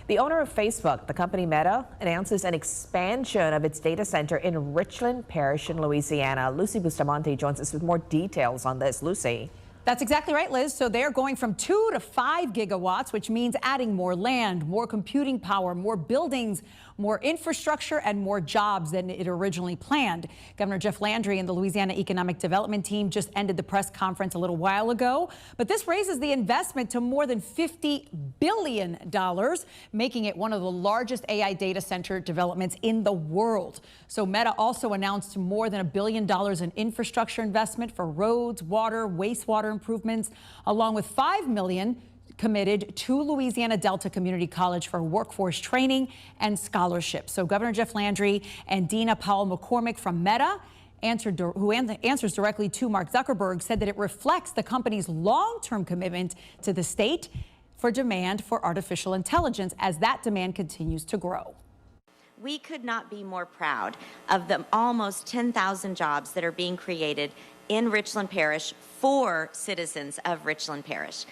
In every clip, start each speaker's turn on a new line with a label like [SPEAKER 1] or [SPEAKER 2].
[SPEAKER 1] The owner of Facebook, the company Meta, announces an expansion of its data center in Richland Parish in Louisiana. Lucy Bustamante joins us with more details on this. Lucy.
[SPEAKER 2] That's exactly right, Liz. So they're going from 2 to 5 gigawatts, which means adding more land, more computing power, more buildings, more infrastructure, and more jobs than it originally planned. Governor Jeff Landry and the Louisiana Economic Development Team just ended the press conference a little while ago. But this raises the investment to more than $50 billion, making it one of the largest AI data center developments in the world. So Meta also announced more than $1 billion in infrastructure investment for roads, water, wastewater improvements, along with $5 million committed to Louisiana Delta Community College for workforce training and scholarships. So Governor Jeff Landry and Dina Powell-McCormick from Meta, who answers directly to Mark Zuckerberg, said that it reflects the company's long-term commitment to the state for demand for artificial intelligence as that demand continues to grow.
[SPEAKER 3] We could not be more proud of the almost 10,000 jobs that are being created in Richland Parish for citizens of Richland Parish.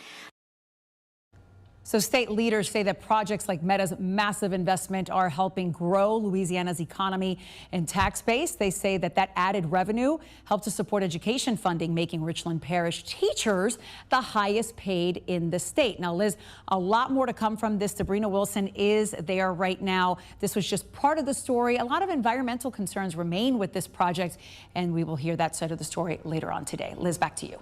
[SPEAKER 2] So state leaders say that projects like Meta's massive investment are helping grow Louisiana's economy and tax base. They say that that added revenue helped to support education funding, making Richland Parish teachers the highest paid in the state. Now, Liz, a lot more to come from this. Sabrina Wilson is there right now. This was just part of the story. A lot of environmental concerns remain with this project, and we will hear that side of the story later on today. Liz, back to you.